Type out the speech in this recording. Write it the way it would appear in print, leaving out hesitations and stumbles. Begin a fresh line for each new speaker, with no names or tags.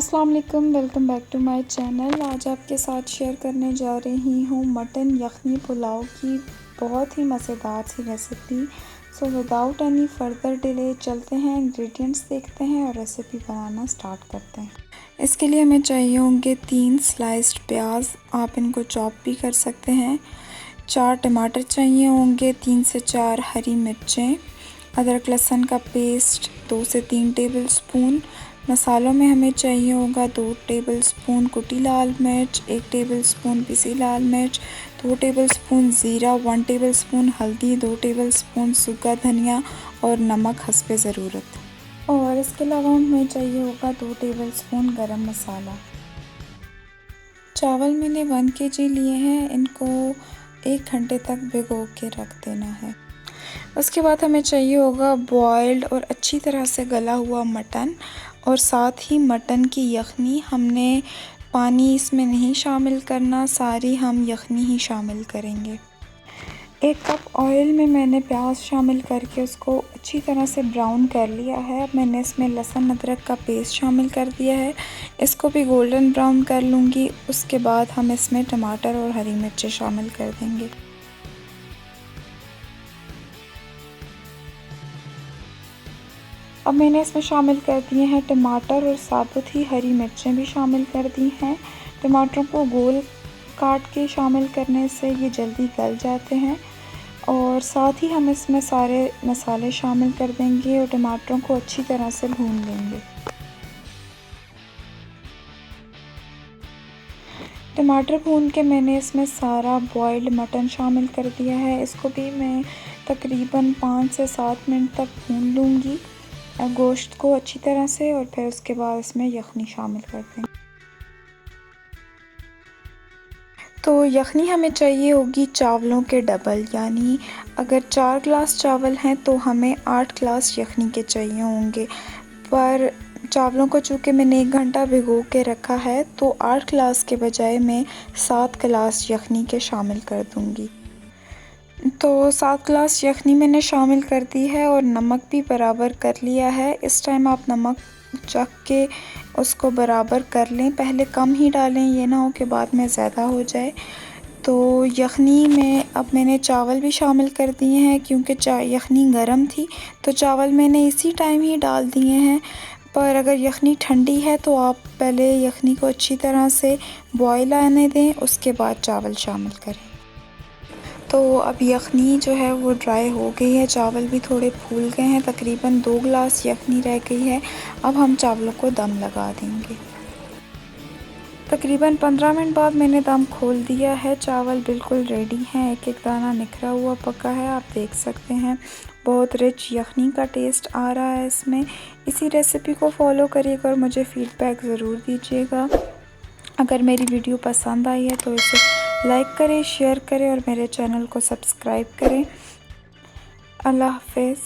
अस्सलाम वालेकुम, welcome back to my channel. आज आपके साथ शेयर करने जा रही हूँ मटन यखनी पुलाव की बहुत ही मज़ेदार सी recipe. So without any further delay चलते हैं, इंग्रेडिएंट्स देखते हैं और रेसिपी बनाना स्टार्ट करते हैं। इसके लिए हमें चाहिए होंगे 3 स्लाइस्ड प्याज, आप इनको चॉप भी कर सकते हैं। 4 टमाटर चाहिए होंगे, 3 से 4 हरी मिर्चें, अदरक लहसुन का पेस्ट 2 से 3 टेबलस्पून। मसालों में हमें चाहिए होगा 2 टेबलस्पून कुटी लाल मिर्च, 1 टेबलस्पून पिसी लाल मिर्च, 2 टेबलस्पून ज़ीरा, 1 टेबलस्पून हल्दी, 2 टेबलस्पून सूखा धनिया और नमक हस्बे ज़रूरत। और इसके अलावा हमें चाहिए होगा 2 टेबलस्पून गरम मसाला। चावल मैंने 1 kg लिए हैं, इनको 1 घंटे तक भिगो के रख देना है। उसके बाद हमें चाहिए होगा बॉइल्ड और अच्छी तरह से गला हुआ मटन और साथ ही मटन की यखनी। हमने पानी इसमें नहीं शामिल करना, सारी हम यखनी ही शामिल करेंगे। 1 कप ऑयल में मैंने प्याज शामिल करके उसको अच्छी तरह से ब्राउन कर लिया है। अब मैंने इसमें लहसुन अदरक का पेस्ट शामिल कर दिया है, इसको भी गोल्डन ब्राउन कर लूँगी। उसके बाद हम इसमें टमाटर और हरी मिर्चें शामिल कर देंगे। अब मैंने इसमें शामिल कर दिए हैं टमाटर और साबुत ही हरी मिर्चें भी शामिल कर दी हैं। टमाटरों को गोल काट के शामिल करने से ये जल्दी गल जाते हैं। और साथ ही हम इसमें सारे मसाले शामिल कर देंगे और टमाटरों को अच्छी तरह से भून लेंगे। टमाटर भून के मैंने इसमें सारा बॉइल्ड मटन शामिल कर दिया है, इसको भी मैं तकरीबन 5 से 7 मिनट तक भून लूँगी गोश्त को अच्छी तरह से। और फिर उसके बाद इसमें यखनी शामिल कर देंगे। तो यखनी हमें चाहिए होगी चावलों के डबल, यानी अगर 4 गिलास चावल हैं तो हमें 8 गिलास यखनी के चाहिए होंगे। पर चावलों को चूँकि मैंने 1 घंटा भिगो के रखा है तो 8 गिलास के बजाय मैं 7 गिलास यखनी के शामिल कर दूँगी। तो 7 गिलास यखनी मैंने शामिल कर दी है और नमक भी बराबर कर लिया है। इस टाइम आप नमक चख के उसको बराबर कर लें, पहले कम ही डालें, ये ना हो कि बाद में ज़्यादा हो जाए। तो यखनी में अब मैंने चावल भी शामिल कर दिए हैं, क्योंकि यखनी गर्म थी तो चावल मैंने इसी टाइम ही डाल दिए हैं। पर अगर यखनी ठंडी है तो आप पहले यखनी को अच्छी तरह से बॉयल आने दें, उसके बाद चावल शामिल करें। तो अब यखनी जो है वो ड्राई हो गई है, चावल भी थोड़े फूल गए हैं, तकरीबन 2 गिलास यखनी रह गई है। अब हम चावलों को दम लगा देंगे। तकरीबन 15 मिनट बाद मैंने दम खोल दिया है, चावल बिल्कुल रेडी हैं, एक एक दाना निखरा हुआ पका है, आप देख सकते हैं। बहुत रिच यखनी का टेस्ट आ रहा है इसमें। इसी रेसिपी को फॉलो करिएगा और मुझे फ़ीडबैक ज़रूर दीजिएगा। अगर मेरी वीडियो पसंद आई है तो इसे लाइक करें, शेयर करें और मेरे चैनल को सब्सक्राइब करें। अल्लाह हाफ़िज़।